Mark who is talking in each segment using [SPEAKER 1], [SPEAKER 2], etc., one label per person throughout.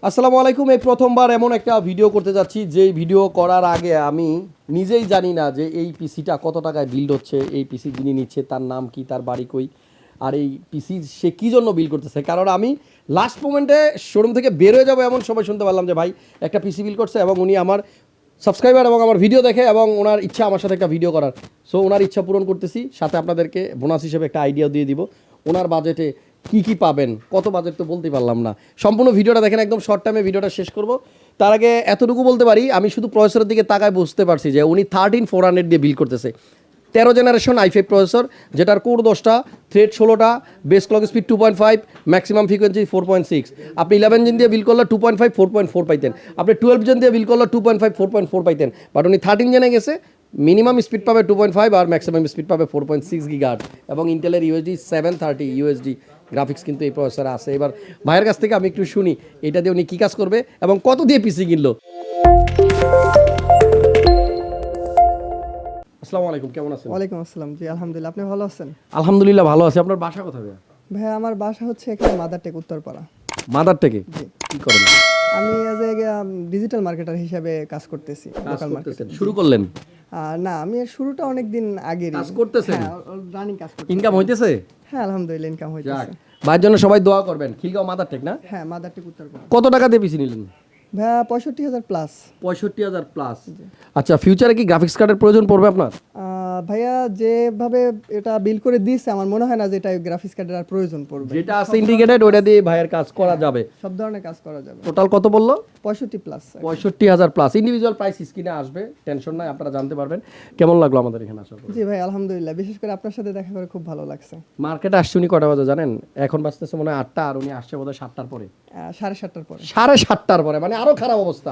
[SPEAKER 1] আসসালামু আলাইকুম। এই প্রথমবার এমন একটা ভিডিও করতে যাচ্ছি যেই ভিডিও করার আগে আমি নিজেই জানি না যে এই পিসিটা কত টাকায় বিল্ড হচ্ছে, এই পিসি যিনি নিচ্ছে তার নাম কি, তার বাড়ি কই, আর এই পিসি সে কী জন্য বিল্ড করতেছে। কারণ আমি লাস্ট মোমেন্টে শোরুম থেকে বের হয়ে যাবো এমন সময় শুনতে পারলাম যে ভাই একটা পিসি বিল্ড করছে এবং উনি আমার সাবস্ক্রাইবার এবং আমার ভিডিও দেখে এবং ওনার ইচ্ছা আমার সাথে একটা ভিডিও করার। সো ওনার ইচ্ছা পূরণ করতেছি, সাথে আপনাদেরকে বোনাস হিসেবে একটা আইডিয়া দিয়ে দিব ওনার বাজেটে কি কি পাবেন। কত বাজেট তো বলতে পারলাম না, সম্পূর্ণ ভিডিওটা দেখেন, একদম শর্ট টাইমে ভিডিওটা শেষ করব। তার আগে এতটুকু বলতে পারি, আমি শুধু প্রসেসরের দিকে তাকায় বুঝতে পারছি যে উনি 13400 দিয়ে বিল্ড করতেছে। 13 জেনারেশন i5 প্রসেসর, যেটার কোর 10টা, থ্রেড 16টা, base clock speed 2.5, maximum frequency 4.6। আপনি 11 জেন দিয়ে বিল্ড করলে 2.5 4.4 পাইতেন, আপনি 12 জেন দিয়ে বিল্ড করলে 2.5 4.4 পাইতেন। বাট উনি 13 জেনে গেছে, মিনিমাম স্পিড পাবে 2.5 আর ম্যাক্সিমাম স্পিড পাবে 4.6 গিগাহার্টজ এবং ইন্টেলের ইউএসডি 730 ইউএসডি গ্রাফিক্স কিন্তু এই প্রসেসরে আছে। এবার ভাইয়ের কাছ থেকে আমি একটু শুনি এটা দিয়ে উনি কী কাজ করবে এবং কত দিয়ে পিসি কিনলো। আসসালামু আলাইকুম, কেমন আছেন?
[SPEAKER 2] ওয়ালাইকুম আসসালাম। জি আলহামদুলিল্লাহ, আপনি ভালো আছেন?
[SPEAKER 1] আলহামদুলিল্লাহ ভালো আছি। আপনার বাসা কোথায় ভাইয়া?
[SPEAKER 2] ভাই আমার বাসা হচ্ছে এখানে মাদারটেক উত্তরপাড়া।
[SPEAKER 1] মাদারটেকে কি করেন?
[SPEAKER 2] আমি এজ এ ডিজিটাল মার্কেটার হিসেবে কাজ করতেছি লোকাল মার্কেটে।
[SPEAKER 1] শুরু করলেন?
[SPEAKER 2] না, আমি এর শুরুটা অনেক দিন আগেই
[SPEAKER 1] কাজ করতেছেন।
[SPEAKER 2] হ্যাঁ, রানিং কাজ করতেছি।
[SPEAKER 1] ইনকাম হইতেছে?
[SPEAKER 2] হ্যাঁ আলহামদুলিল্লাহ ইনকাম হইতেছে।
[SPEAKER 1] ভাইয়ের জন্য সবাই দোয়া করবেন। খিলগাঁও মাদারটেক না?
[SPEAKER 2] হ্যাঁ মাদারটেক উত্তরপাড়া।
[SPEAKER 1] কত টাকা দিয়ে পিসি নিলেন?
[SPEAKER 2] ভাইয়া 65,000 প্লাস।
[SPEAKER 1] 65,000 প্লাস। আচ্ছা, ফিউচারে কি গ্রাফিক্স কার্ডের প্রয়োজন পড়বে আপনার?
[SPEAKER 2] ভাইয়া যেভাবে এটা বিল করে দিয়েছে আমার মনে হয় না যে এটা গ্রাফিক্স কার্ডের আর প্রয়োজন পড়বে।
[SPEAKER 1] যেটা আছে ইন্ডিকেটেড ওটা দিয়ে ভাইয়ের কাজ করা যাবে,
[SPEAKER 2] সব ধরনের কাজ করা যাবে।
[SPEAKER 1] টোটাল কত বললো?
[SPEAKER 2] 65 প্লাস।
[SPEAKER 1] 65,000 প্লাস। ইন্ডিভিজুয়াল প্রাইস স্ক্রিনে আসবে, টেনশন নাই, আপনারা জানতে পারবেন। কেমন লাগলো আমাদের এখানে আসার পর?
[SPEAKER 2] জি ভাই আলহামদুলিল্লাহ, বিশেষ করে আপনার সাথে দেখা করে খুব ভালো লাগছে।
[SPEAKER 1] মার্কেটে আসছে উনি কটা বাজে জানেন? এখন বাজতেছে মনে হয় 8টা, আর উনি আসছে বোধহয় 7টার পরে।
[SPEAKER 2] 7:30টার পরে।
[SPEAKER 1] 7:30টার পরে, মানে আরো খারাপ অবস্থা।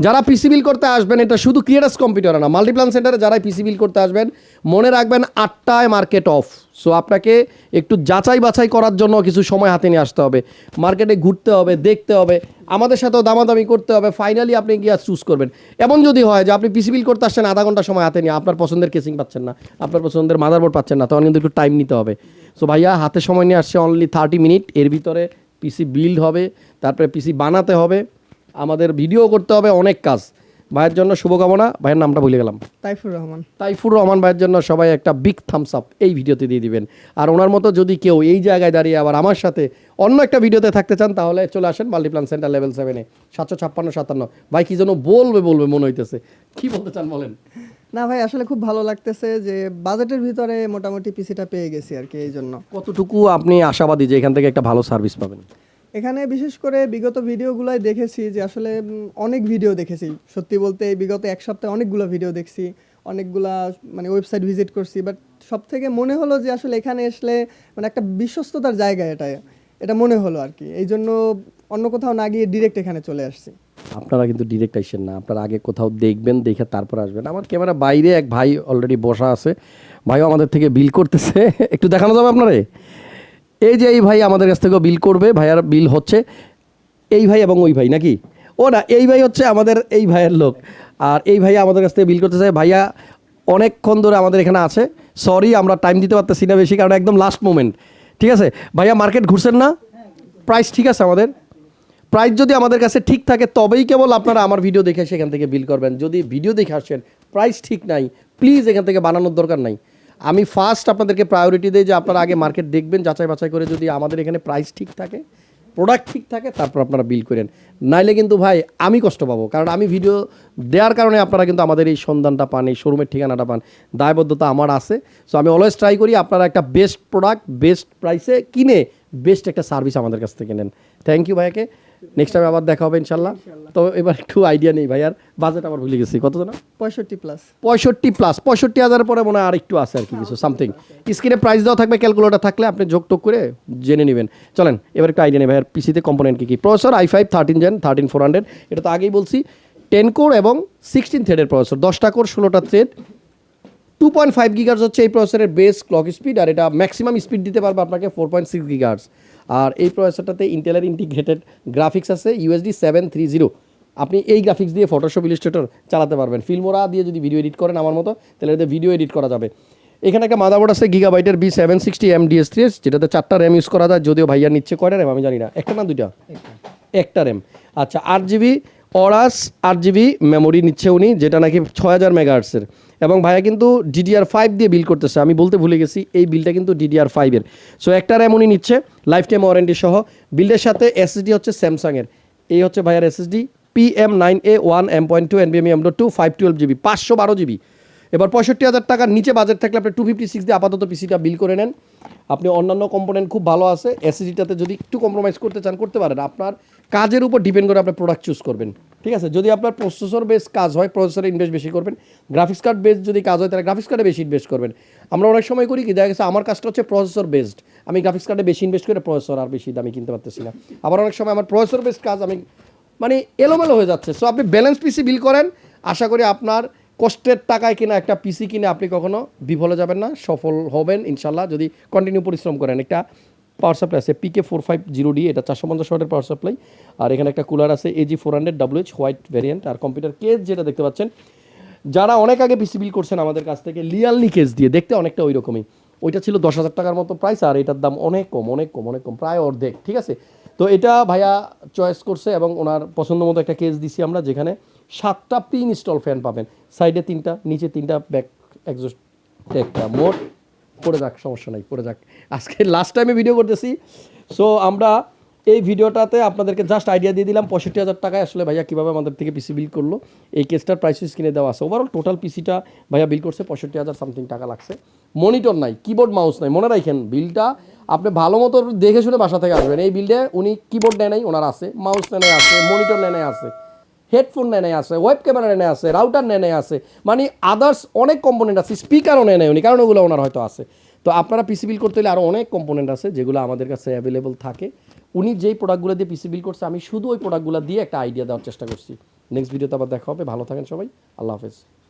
[SPEAKER 1] যারা পিসি বিল করতে আসবেন, এটা শুধু ক্রিয়েটাস কম্পিউটারে না, মাল্টিপ্লান সেন্টারে যারা পিসি বিল করতে আসবেন মনে রাখবেন 8টায় মার্কেট অফ। সো আপনাকে একটু যাচাই বাছাই করার জন্য কিছু সময় হাতে নিয়ে আসতে হবে, মার্কেটে ঘুরতে হবে, দেখতে হবে, আমাদের সাথেও দামাদামি করতে হবে, ফাইনালি আপনি গিয়ে চুজ করবেন। এমন যদি হয় যে আপনি পিসি বিল করতে আসছেন আধা ঘন্টা সময় হাতে নিয়ে, আপনার পছন্দের কেসিং পাচ্ছেন না, আপনার পছন্দের মাদারবোর্ড পাচ্ছেন না, তখন কিন্তু একটু টাইম নিতে হবে। সো ভাইয়া হাতে সময় নিয়ে আসছে অনলি 30 মিনিট, এর ভিতরে পিসি বিল্ড হবে, তারপরে পিসি বানাতে হবে, আমাদের ভিডিও করতে হবে, অনেক কাজ। ভাইয়ের জন্য শুভকামনা। ভাইয়ের নামটা ভুলে গেলাম।
[SPEAKER 2] তাইফুর রহমান।
[SPEAKER 1] তাইফুর রহমান ভাইয়ের জন্য সবাই একটা বিগ থামস আপ এই ভিডিওতে দিয়ে দিবেন। আর ওনার মতো যদি কেউ এই জায়গায় দাঁড়িয়ে আবার আমার সাথে অন্য একটা ভিডিওতে থাকতে চান তাহলে চলে আসেন মাল্টিপ্লান সেন্টার লেভেল 7-এ, 756-57। ভাই কি যেন বলবে মনে হইতেছে, কি বলতে চান বলেন?
[SPEAKER 2] না ভাই আসলে খুব ভালো লাগতেছে যে বাজেটের ভিতরে মোটামুটি পিসিটা পেয়ে গেছি আর কি। এই জন্য
[SPEAKER 1] কতটুকু আপনি আশাবাদী যে এখান থেকে একটা ভালো সার্ভিস পাবেন?
[SPEAKER 2] এখানে বিশেষ করে বিগত ভিডিওগুলোই দেখেছি যে আসলে অনেক ভিডিও দেখেছি, সত্যি বলতে এই বিগত এক সপ্তাহে অনেকগুলো ভিডিও দেখছি, অনেকগুলা মানে ওয়েবসাইট ভিজিট করছি, বাট সব থেকে মনে হলো যে আসলে এখানে আসলে মানে একটা বিশ্বস্ততার জায়গা এটা মনে হলো আর কি। এই জন্য অন্য কোথাও না গিয়ে ডিরেক্ট এখানে চলে আসছি।
[SPEAKER 1] আপনারা কিন্তু ডিরেক্ট আসেন না, আপনারা আগে কোথাও দেখবেন, দেখে তারপর আসবেন। আমার ক্যামেরা বাইরে এক ভাই অলরেডি বসা আছে, ভাইও আমাদের থেকে বিল করতেছে, একটু দেখানো যাবে আপনারে? এই যে এই ভাই আমাদের কাছ থেকেও বিল করবে, ভাইয়ার বিল হচ্ছে এই ভাই এবং ওই ভাই, নাকি? ও না, এই ভাই হচ্ছে আমাদের এই ভাইয়ের লোক, আর এই ভাইয়া আমাদের কাছ থেকে বিল করতে চায়। ভাইয়া অনেকক্ষণ ধরে আমাদের এখানে আছে, সরি আমরা টাইম দিতে পারতেছি না বেশি, কারণ একদম লাস্ট মোমেন্ট। ঠিক আছে ভাইয়া, মার্কেট ঘুরছেন না? প্রাইস ঠিক আছে আমাদের? প্রাইস যদি আমাদের কাছে ঠিক থাকে তবেই কেবল আপনারা আমার ভিডিও দেখে সেখান থেকে বিল করবেন। যদি ভিডিও দেখে আসেন প্রাইস ঠিক নাই, প্লিজ এখান থেকে বানানোর দরকার নাই। আমি ফার্স্ট আপনাদেরকে প্রায়োরিটি দিই যে আপনারা আগে মার্কেট দেখবেন, যাচাই বাছাই করে যদি আমাদের এখানে প্রাইস ঠিক থাকে, প্রোডাক্ট ঠিক থাকে, তারপর আপনারা বিল করেন। নাইলে কিন্তু ভাই আমি কষ্ট পাবো, কারণ আমি ভিডিও দেওয়ার কারণে আপনারা কিন্তু আমাদের এই সন্ধানটা পান, এই শোরুমের ঠিকানাটা পান, দায়বদ্ধতা আমার আছে। সো আমি অলওয়েজ ট্রাই করি আপনারা একটা বেস্ট প্রোডাক্ট বেস্ট প্রাইসে কিনে বেস্ট একটা সার্ভিস আমাদের কাছ থেকে নেন। থ্যাংক ইউ ভাইয়াকে, নেক্সট টাইম আবার দেখা হবে ইনশাল্লাহ। তো এবার একটু আইডিয়া নেই ভাইয়ার, বাজেট আবার ভুলে গেছি কত জানা?
[SPEAKER 2] 65 প্লাস।
[SPEAKER 1] 65,000 পরে মনে হয় আর একটু আছে আর কি কিছু সামথিং। স্ক্রিনে প্রাইস দেওয়া থাকবে, ক্যালকুলেটর থাকলে আপনি যোগ টোগ করে জেনে নেবেন। চলেন এবার একটু আইডিয়া নেই ভাইয়ার পিসিতে কম্পোনেন্ট কী কী। প্রসেসর i5 13 জেন 13400, এটা তো আগেই বলছি। 10 কোর এবং 16 থ্রেডের প্রসেসর, 10টা কোর 16টা থ্রেড, 2.5 গিগাহার্টজ হচ্ছে এই প্রসেসরের বেস ক্লক স্পিড, আর এটা ম্যাক্সিমাম স্পিড দিতে পারবে আপনাকে 4.6 গিগাহার্টজ। আর এই প্রসেসরটাতে ইন্টেলের ইন্টিগ্রেটেড গ্রাফিক্স আছে ইউএসডি 730। আপনি এই গ্রাফিক্স দিয়ে ফটোশপ ইলাস্ট্রেটর চালাতে পারবেন। ফিল্মোরা দিয়ে যদি ভিডিও এডিট করেন আমার মতো, তাহলে এতে ভিডিও এডিট করা যাবে। এখানে একটা মাদারবোর্ড আছে গিগাবাইটের B760 MDS3, যেটাতে 4টা র্যাম ইউজ করা যায়, যদিও ভাইয়া নিচ্ছে কয়টা র্যাম আমি জানি না, একটা না দুইটা? একটা র্যাম। আচ্ছা 8 জিবি অরাস 8 জিবি মেমোরি নিচ্ছে উনি, যেটা নাকি 6000 মেগাহার্টসের, এবং ভাইয়া কিন্তু DDR5 দিয়ে বিল করতেছে। আমি বলতে ভুলে গেছি এই বিলটা কিন্তু DDR5-এর। সো একটা র্যাম উনি নিচ্ছে লাইফ টাইম ওয়ারেন্টি সহ। বিল্ডের সাথে এসএসডি হচ্ছে স্যামসাংয়ের, এই হচ্ছে ভাইয়ার SSD PM9A1 M.2 NVMe M.2 512 GB 512 GB। এবার 65,000 টাকার নিচে বাজেট থাকলে আপনি 256 দিয়ে আপাতত পিসিটা বিল করে নেন। আপনি অন্যান্য কম্পোনেন্ট খুব ভালো আছে, এসএসডিটাতে যদি একটু কম্প্রোমাইজ করতে চান করতে পারেন, আপনার কাজের উপর ডিপেন্ড করে আপনার প্রোডাক্ট চুজ করবেন। ঠিক আছে, যদি আপনার প্রসেসর বেস কাজ হয় প্রসেসরে ইনভেস্ট বেশি করবেন, গ্রাফিক্স কার্ড বেস যদি কাজ হয় তাহলে গ্রাফিক্স কার্ডে বেশি ইনভেস্ট করবেন। আমরা অনেক সময় করি কি, দেখা গেছে আমার কাজটা হচ্ছে প্রসেসর বেসড, আমি গ্রাফিক্স কার্ডে বেশি ইনভেস্ট করে প্রসেসর আর বেশি দামি কিনতে পারতেছি না। আবার অনেক সময় আমার প্রসেসর বেসড কাজ আমি মানে এলোমেলো হয়ে যাচ্ছে। সো আপনি ব্যালেন্স পিসি বিল করেন, আশা করি আপনার কষ্টের টাকায় কিনা একটা পিসি কিনে আপনি কখনো বিফলে যাবেন না, সফল হবেন ইনশাল্লাহ যদি কন্টিনিউ পরিশ্রম করেন। একটা পাওয়ার সাপ্লাই আছে PK450D, এটা 450 ওয়াটের পাওয়ার সাপ্লাই। আর এখানে একটা কুলার আছে AG400WH হোয়াইট ভ্যারিয়েন্ট। আর কম্পিউটার কেস যেটা দেখতে পাচ্ছেন, যারা অনেক আগে পিসি বিল করছেন আমাদের কাছ থেকে লিয়ালনি কেস দিয়ে, দেখতে অনেকটা ওই রকমই, ওইটা ছিল 10,000 টাকার মতো প্রাইস, আর এটার দাম অনেক কম অনেক কম অনেক কম, প্রায় অর্ধেক। ঠিক আছে, তো এটা ভাইয়া চয়েস করছে এবং ওনার পছন্দ মতো একটা কেস দিছি আমরা, যেখানে 7টা প্রি ইনস্টল ফ্যান পাবেন, সাইডে 3টা, নিচে 3টা, ব্যাক এক্সস্ট একটা, মোট পড়ে যাক সমস্যা নাই, পড়ে যাক। আজকে লাস্ট টাইমে ভিডিও করতেছি, সো আমরা এই ভিডিওটাতে আপনাদেরকে জাস্ট আইডিয়া দিয়ে দিলাম 65,000 টাকায় আসলে ভাইয়া কীভাবে আমাদের থেকে পিসি বিল করলো। এই কেসটার প্রাইস স্ক্রিনে দেওয়া আছে। ওভারঅল টোটাল পিসিটা ভাইয়া বিল করছে 65,000 সামথিং টাকা লাগছে। মনিটর নাই, কিবোর্ড মাউস নাই, মনে রাখেন বিলটা আপনি ভালো মতো দেখে শুনে বাসা থেকে আসবেন। এই বিলটা উনি কিবোর্ড নেয় নাই, ওনার আছে মাউস নেয় আছে, মনিটর নেয় আছে, হেডফোন নেয় আছে, ওয়েব ক্যামেরা নেয় আছে, রাউটার নেয় আছে, মানে আদার্স অনেক কম্পোনেন্ট আছে, স্পিকারও নেয় উনি, কারণ ওগুলো ওনার হয়তো আছে। তো আপনারা পিসি বিল করতে হলে আরও অনেক কম্পোনেন্ট আছে যেগুলো আমাদের কাছে অ্যাভেলেবল থাকে। উনি যেই প্রোডাক্টগুলো দিয়ে পিসি বিল করছে, আমি শুধু ওই প্রোডাক্টগুলো দিয়ে একটা আইডিয়া দেওয়ার চেষ্টা করছি। নেক্সট ভিডিওতে আবার দেখা হবে, ভালো থাকেন সবাই, আল্লাহ হাফেজ।